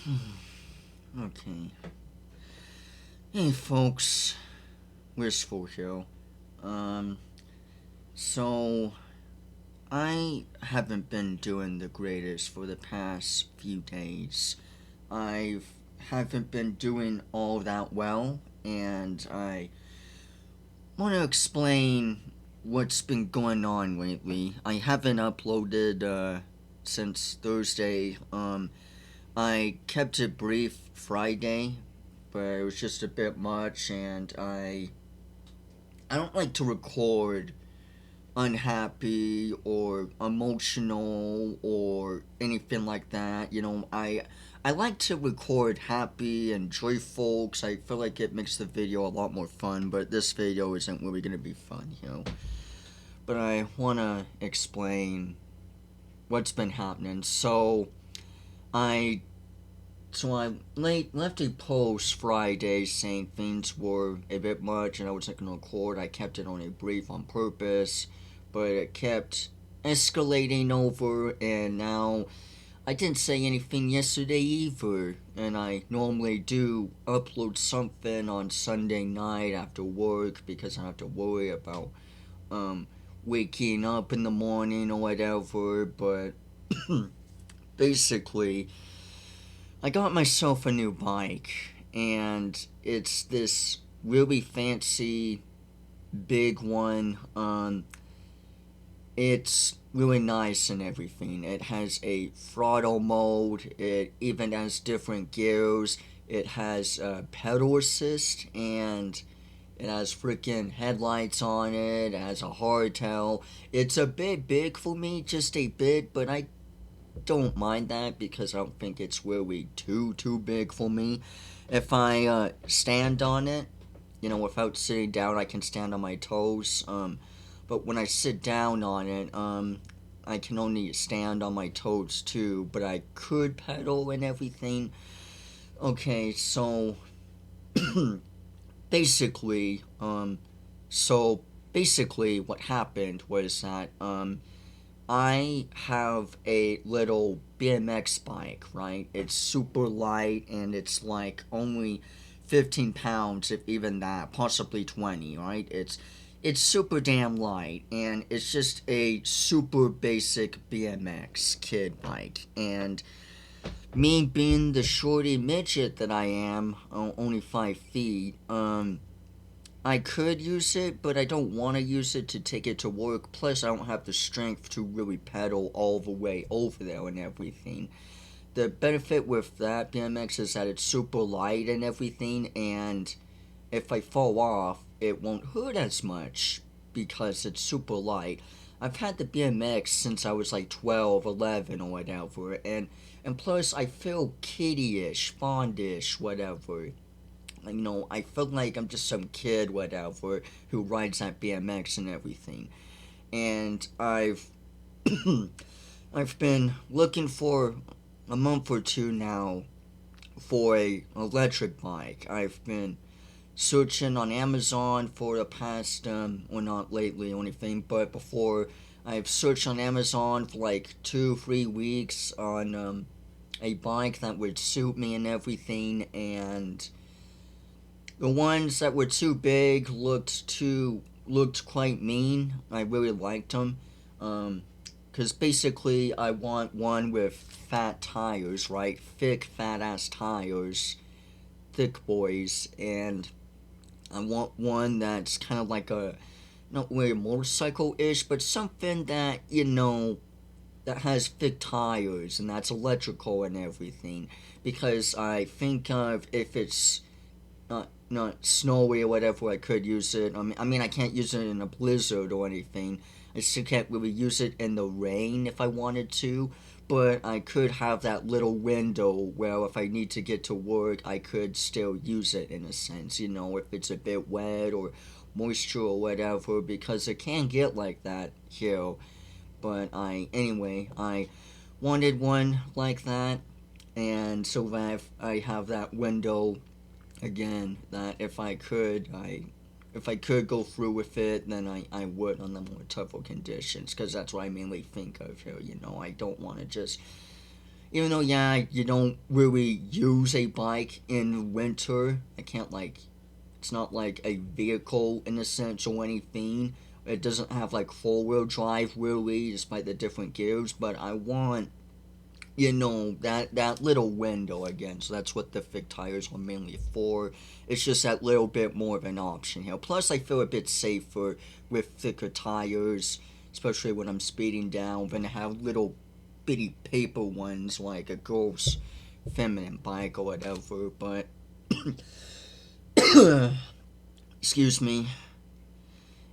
Okay. Hey folks, Wistful here. Um, so I haven't been doing the greatest for the past few days. I haven't been doing all that well, and I want to explain what's been going on lately. I haven't uploaded since Thursday. I kept it brief Friday, but it was just a bit much, and I don't like to record unhappy or emotional or anything like that. I like to record happy and joyful because I feel like it makes the video a lot more fun. But this video isn't really gonna be fun. But I wanna explain what's been happening. I I left a post Friday saying things were a bit much and I wasn't going to record. I kept it on a brief on purpose, but it kept escalating over, and now I didn't say anything yesterday either. And I normally do upload something on Sunday night after work because I don't have to worry about um, waking up in the morning or whatever, but basically I got myself a new bike, and it's this really fancy, big one. It's really nice and everything. It has a throttle mode. It even has different gears. It has pedal assist, and it has freaking headlights on it. It has a hardtail. It's a bit big for me, just a bit, but I don't mind that because I don't think it's really too big for me. If I stand on it, without sitting down, I can stand on my toes. But when I sit down on it, I can only stand on my toes too. But I could pedal and everything. Okay, so basically, um, so basically, what happened was that I have a little BMX bike, right? It's super light and it's like only 15 pounds, if even that, possibly 20, right? It's super damn light, and it's just a super basic BMX kid bike. And me being the shorty midget that I am, only 5 feet, I could use it, but I don't want to use it to take it to work. Plus, I don't have the strength to really pedal all the way over there and everything. The benefit with that BMX is that it's super light and everything, and if I fall off, it won't hurt as much because it's super light. I've had the BMX since I was like 12, 11, or whatever, and plus I feel kiddie-ish, fondish, whatever. I feel like I'm just some kid, whatever, who rides that BMX and everything. And I've been looking for a month or two now for a electric bike. I've been searching on Amazon for the past, well, not lately or anything, but before, I've searched on Amazon for like 2, 3 weeks on a bike that would suit me and everything, and the ones that were too big looked quite mean. I really liked them, because basically I want one with fat tires, right? Thick, fat ass tires, thick boys, and I want one that's kind of like a not really a motorcycle ish, but something that that has thick tires and that's electrical and everything. Because I think of if it's not snowy or whatever, I could use it. I mean, I can't use it in a blizzard or anything. I still can't really use it in the rain if I wanted to. But I could have that little window where if I need to get to work, I could still use it in a sense. If it's a bit wet or moisture or whatever, because it can get like that here. But anyway, I wanted one like that, and so that I have that window again, that if I could go through with it, then I would on the more tougher conditions, because that's what I mainly think of here. I don't want to just even though, yeah, you don't really use a bike in winter, I can't, like, it's not like a vehicle in a sense or anything. It doesn't have like four-wheel drive really, despite the different gears. But I want, that little window again. So that's what the thick tires are mainly for. It's just that little bit more of an option here. Plus, I feel a bit safer with thicker tires, especially when I'm speeding down, than to have little bitty paper ones like a girl's feminine bike or whatever. But excuse me.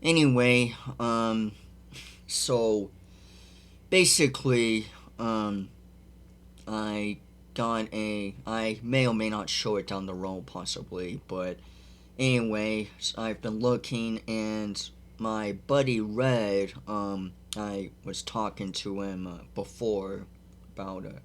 Anyway, so basically, I I may or may not show it down the road possibly, but anyway, I've been looking and my buddy Red, I was talking to him before, about a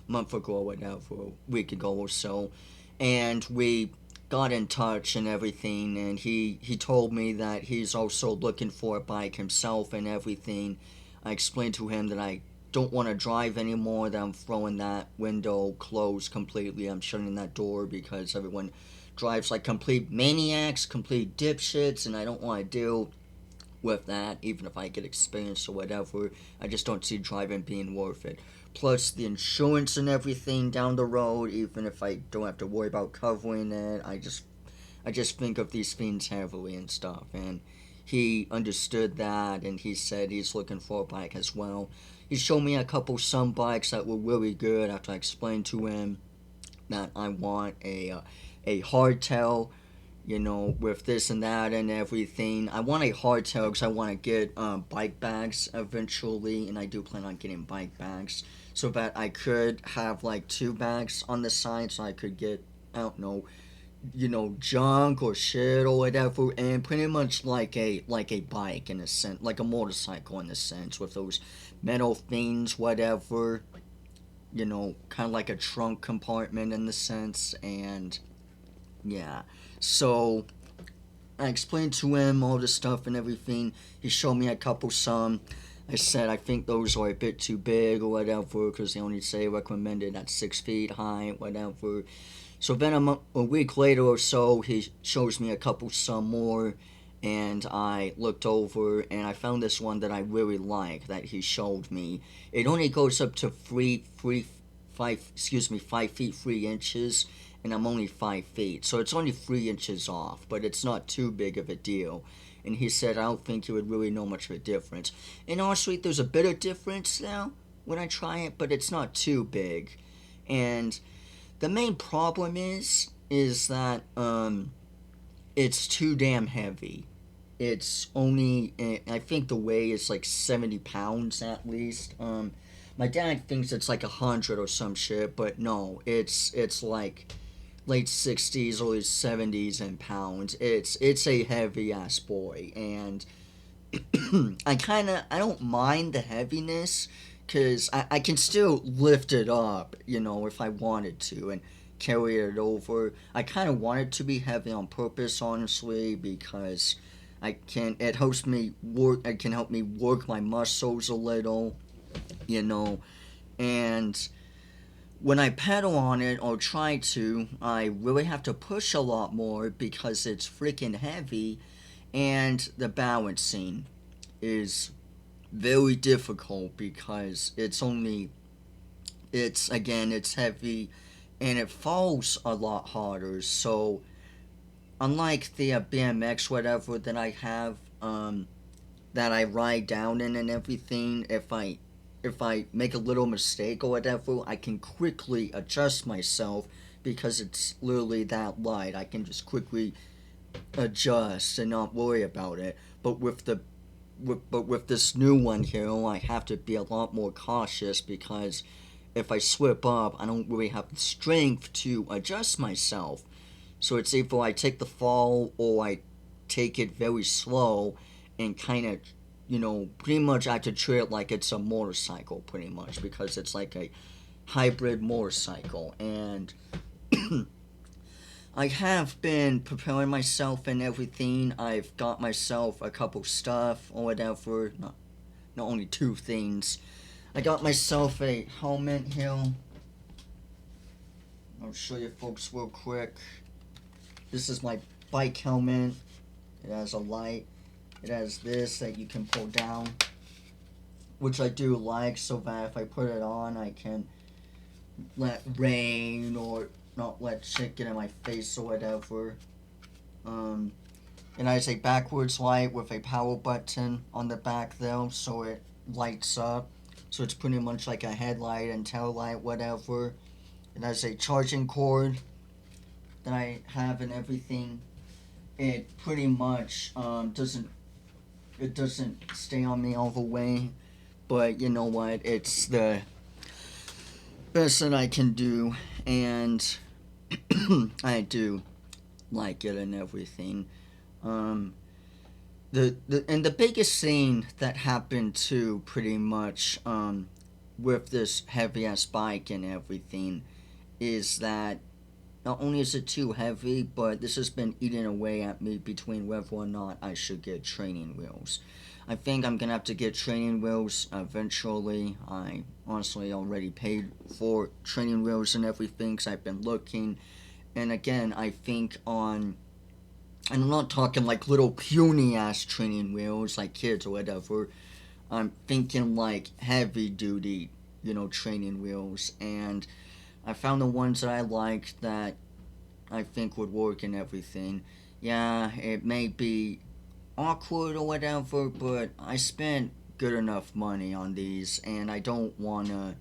month ago or whatever, a week ago or so, and we got in touch and everything, and he told me that he's also looking for a bike himself and everything. I explained to him that I don't want to drive anymore, that I'm throwing that window closed completely. I'm shutting that door because everyone drives like complete maniacs, complete dipshits, and I don't want to deal with that, even if I get experience or whatever. I just don't see driving being worth it. Plus the insurance and everything down the road, even if I don't have to worry about covering it, I just think of these things heavily and stuff. And he understood that, and he said he's looking for a bike as well. He showed me a couple some bikes that were really good after I explained to him that I want a hardtail, with this and that and everything. I want a hardtail because I want to get bike bags eventually, and I do plan on getting bike bags so that I could have like two bags on the side, so I could get, I don't know, junk or shit or whatever, and pretty much like a bike in a sense, like a motorcycle in a sense, with those metal things, whatever, kind of like a trunk compartment in the sense, and yeah. So I explained to him all the stuff and everything. He showed me a couple some. I said I think those are a bit too big or whatever because they only say recommended at 6 feet high, whatever. So then a week later or so, he shows me a couple some more, and I looked over and I found this one that I really like that he showed me. It only goes up to 5 feet 3 inches, and I'm only 5 feet, so it's only 3 inches off, but it's not too big of a deal. And he said I don't think you would really know much of a difference. And honestly, there's a bit of difference now when I try it, but it's not too big. And the main problem is that it's too damn heavy. It's only, I think the weight is like 70 pounds at least. My dad thinks it's like 100 or some shit, but no, it's like late 60s, early 70s in pounds. It's a heavy ass boy, and I don't mind the heaviness because I can still lift it up, if I wanted to, and carry it over. I kind of want it to be heavy on purpose, honestly, because it can help me work my muscles a little, and when I pedal on it or try to, I really have to push a lot more because it's freaking heavy, and the balancing is very difficult because it's heavy and it falls a lot harder. So unlike the BMX whatever that I have, that I ride down in and everything, if I make a little mistake or whatever, I can quickly adjust myself because it's literally that light. I can just quickly adjust and not worry about it. But with this new one here, I have to be a lot more cautious because if I slip up, I don't really have the strength to adjust myself. So it's either I take the fall or I take it very slow and kind of, pretty much I have to treat it like it's a motorcycle, pretty much, because it's like a hybrid motorcycle. And I have been preparing myself and everything. I've got myself a couple stuff or whatever, not only two things. I got myself a helmet here, I'll show you folks real quick. This is my bike helmet. It has a light. It has this that you can pull down, which I do like, so that if I put it on, I can let rain or not let shit get in my face or whatever. It has a backwards light with a power button on the back though, so it lights up. So it's pretty much like a headlight and tail light, whatever. It has a charging cord that I have and everything. It pretty much doesn't stay on me all the way, but you know what? It's the best that I can do, and I do like it and everything. The biggest thing that happened too, pretty much, with this heavy ass bike and everything, is that not only is it too heavy, but this has been eating away at me between whether or not I should get training wheels. I think I'm gonna have to get training wheels eventually. I honestly already paid for training wheels and everything, because I've been looking. And again, I think on, and I'm not talking like little puny ass training wheels like kids or whatever. I'm thinking like heavy duty, training wheels. And I found the ones that I liked that I think would work and everything. Yeah, it may be awkward or whatever, but I spent good enough money on these, and I don't want to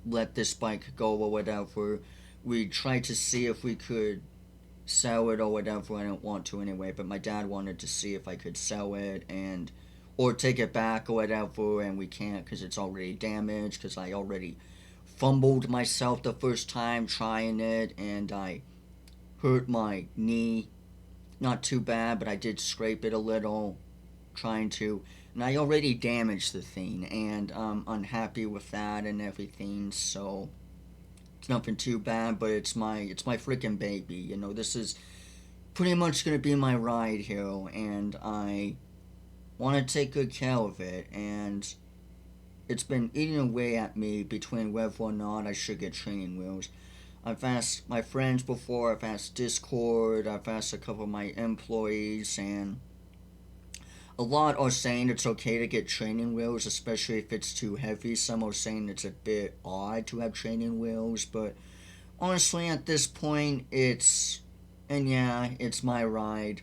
let this bike go or whatever. We tried to see if we could sell it or whatever. I don't want to anyway, but my dad wanted to see if I could sell it and or take it back or whatever, and we can't because it's already damaged, because I already fumbled myself the first time trying it, and I hurt my knee. Not too bad, but I did scrape it a little trying to, and I already damaged the thing, and I'm unhappy with that and everything. So it's nothing too bad, but it's my freaking baby. This is pretty much gonna be my ride here, and I want to take good care of it. And it's been eating away at me between whether or not I should get training wheels. I've asked my friends before, I've asked Discord, I've asked a couple of my employees, and a lot are saying it's okay to get training wheels, especially if it's too heavy. Some are saying it's a bit odd to have training wheels, but honestly, at this point, it's my ride.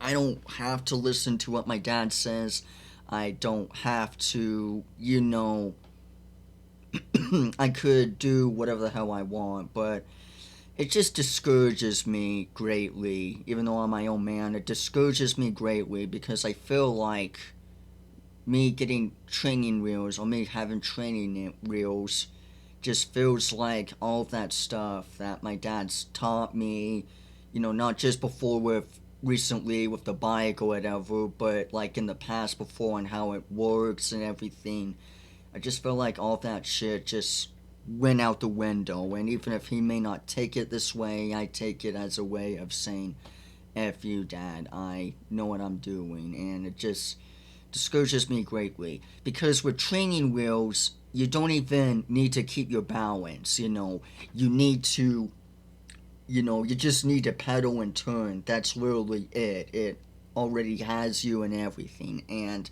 I don't have to listen to what my dad says. I don't have to, I could do whatever the hell I want, but it just discourages me greatly. Even though I'm my own man, it discourages me greatly because I feel like me getting training wheels or me having training wheels just feels like all that stuff that my dad's taught me, not just before with recently with the bike or whatever, but like in the past before and how it works and everything. I just feel like all that shit just went out the window. And even if he may not take it this way, I take it as a way of saying, F you, Dad, I know what I'm doing. And it just discourages me greatly. Because with training wheels, you don't even need to keep your balance, You need to, you just need to pedal and turn. That's literally it. It already has you and everything. And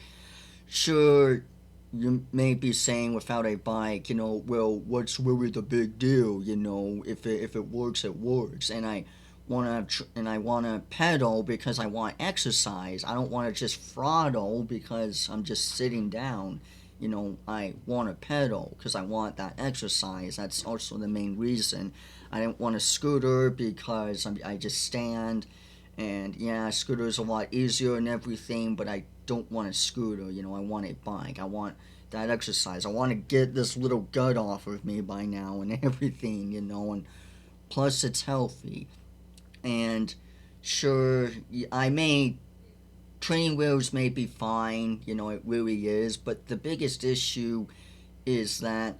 sure, you may be saying without a bike, well, what's really the big deal? If it works, it works. And I wanna pedal because I want exercise. I don't want to just throttle because I'm just sitting down. I want to pedal because I want that exercise. That's also the main reason. I didn't want a scooter because I just stand. And yeah, scooter is a lot easier and everything, but I don't want a scooter. I want a bike. I want that exercise. I want to get this little gut off of me by now and everything, and plus it's healthy. And sure, training wheels may be fine, it really is, but the biggest issue is that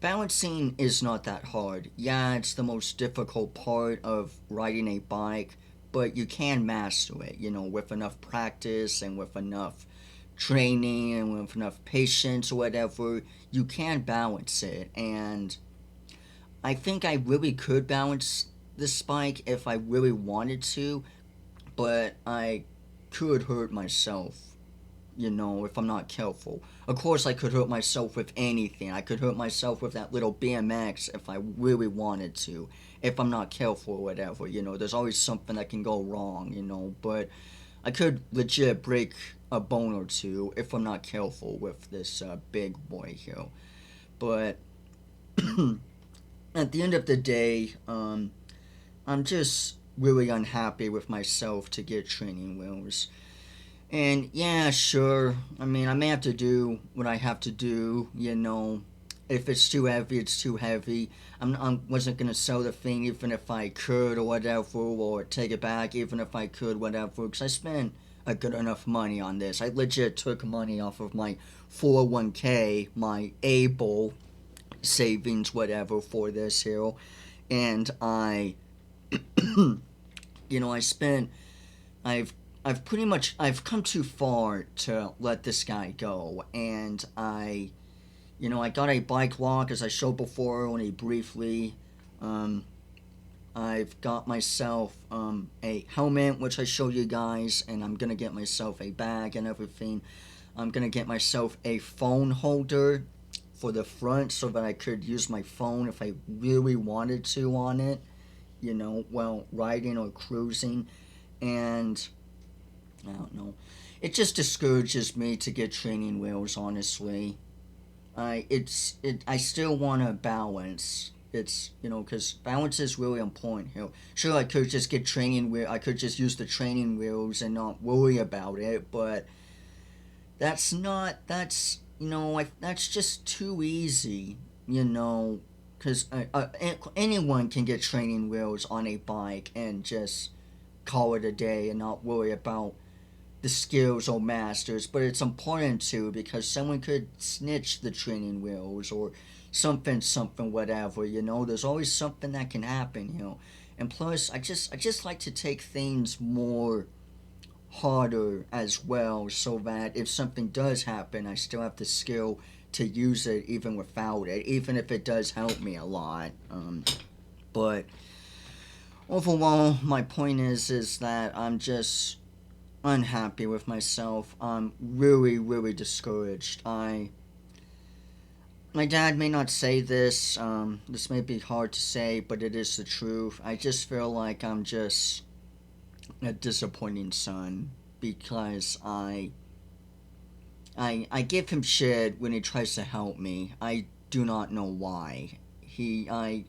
balancing is not that hard. Yeah, it's the most difficult part of riding a bike, but you can master it, with enough practice and with enough training and with enough patience or whatever, you can balance it. And I think I really could balance this bike if I really wanted to, but I could hurt myself, if I'm not careful. Of course, I could hurt myself with anything. I could hurt myself with that little BMX if I really wanted to, if I'm not careful or whatever. There's always something that can go wrong, but I could legit break a bone or two if I'm not careful with this big boy here. But at the end of the day, I'm just really unhappy with myself to get training wheels. And yeah, sure. I mean, I may have to do what I have to do. If it's too heavy, it's too heavy. I wasn't gonna sell the thing even if I could or whatever, or take it back even if I could, whatever. Because I spent a good enough money on this. I legit took money off of my 401k, my able savings, whatever, for this here, and I spent. I've I've come too far to let this guy go, and I got a bike lock as I showed before only briefly. Um, I've got myself a helmet which I showed you guys, and I'm gonna get myself a bag and everything. I'm gonna get myself a phone holder for the front so that I could use my phone if I really wanted to on it, while riding or cruising. And I don't know. It just discourages me to get training wheels, honestly. I still want to balance. It's because balance is really important here. Sure, I could just get training wheel. I could just use the training wheels and not worry about it, but that's not. That's just too easy. Because anyone can get training wheels on a bike and just call it a day and not worry about the skills or masters. But it's important too, because someone could snitch the training wheels or something whatever. There's always something that can happen. And plus, I just like to take things more harder as well, so that if something does happen, I still have the skill to use it even without it, even if it does help me a lot. But overall, my point is that I'm just unhappy with myself. I'm really, really discouraged. My dad may not say this. This may be hard to say, but it is the truth. I just feel like I'm just a disappointing son because I give him shit when he tries to help me. I do not know why. I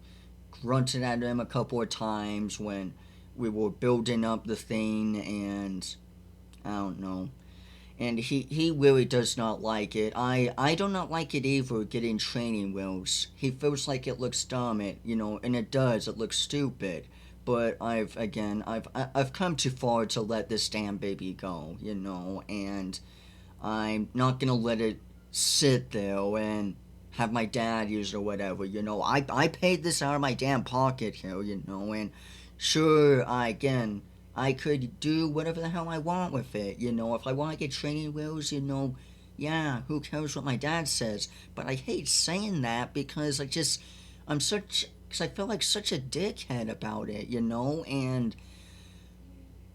grunted at him a couple of times when we were building up the thing, and I don't know. And he really does not like it. I do not like it either, getting training wheels. He feels like it looks dumb, and it does. It looks stupid. But I've come too far to let this damn baby go, and I'm not gonna let it sit there and have my dad use it or whatever. I paid this out of my damn pocket here, and sure, I could do whatever the hell I want with it. If I want to get training wheels, yeah, who cares what my dad says? But I hate saying that because because I feel like such a dickhead about it, and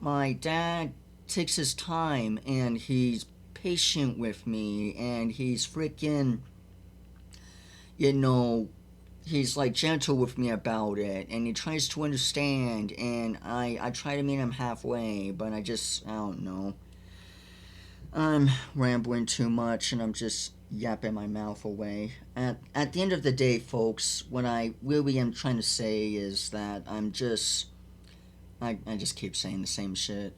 my dad takes his time and he's patient with me and he's freaking, you know, he's like gentle with me about it and he tries to understand and I try to meet him halfway, but I don't know. I'm rambling too much and I'm just yapping my mouth away. At the end of the day, folks, what I really am trying to say is that I just keep saying the same shit.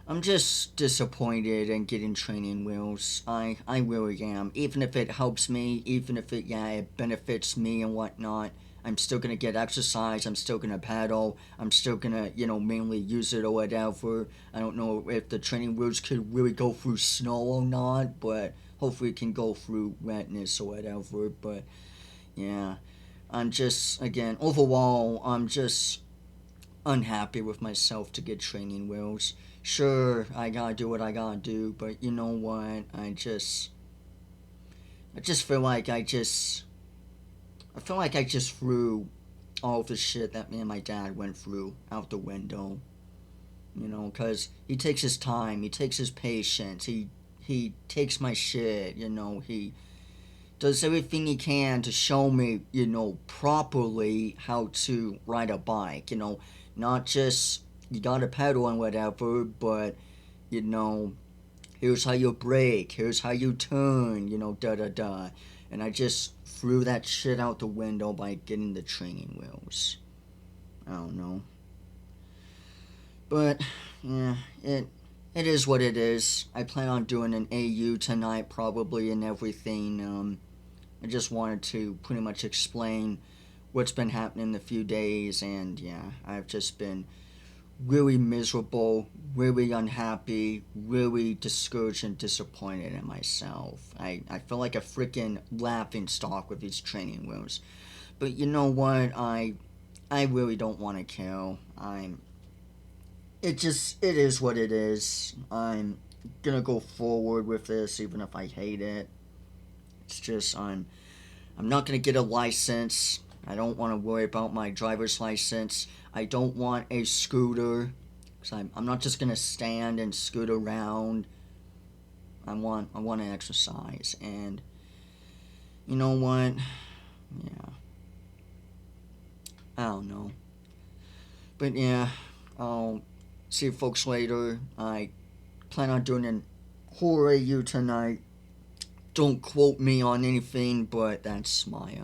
I'm just disappointed in getting training wheels. I really am. Even if it helps me, even if it benefits me and whatnot, I'm still gonna get exercise, I'm still gonna paddle, I'm still gonna, mainly use it or whatever. I don't know if the training wheels could really go through snow or not, but hopefully it can go through wetness or whatever. But yeah, overall, I'm just unhappy with myself to get training wheels. Sure, I gotta do what I gotta do, but you know what? I just feel like I feel like I just threw all the shit that me and my dad went through out the window. You know, because he takes his time, he takes his patience, he takes my shit, you know, he does everything he can to show me, you know, properly how to ride a bike, you know, not just you gotta pedal and whatever, but, you know, here's how you brake, here's how you turn, you know, da da da. And I just threw that shit out the window by getting the training wheels. I don't know. But, yeah, it is what it is. I plan on doing an AU tonight, probably, and everything. I just wanted to pretty much explain what's been happening the few days, and yeah, I've just been really miserable, really unhappy, really discouraged and disappointed in myself. I feel like a freaking laughing stock with these training wheels. But you know what? I really don't want to kill. It is what it is. I'm gonna go forward with this even if I hate it. It's just I'm not gonna get a license. I don't want to worry about my driver's license. I don't want a scooter. Cause I'm not just gonna stand and scoot around. I want to exercise, and you know what? Yeah, I don't know, but yeah, I'll see you folks later. I plan on doing an horror AU tonight. Don't quote me on anything, but that's my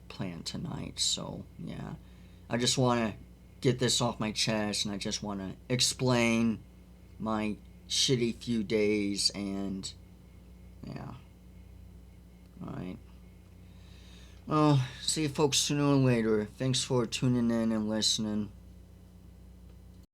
plan tonight. So yeah, I just want to get this off my chest, and I just want to explain my shitty few days, and yeah, all right. Well, see you folks sooner or later. Thanks for tuning in and listening.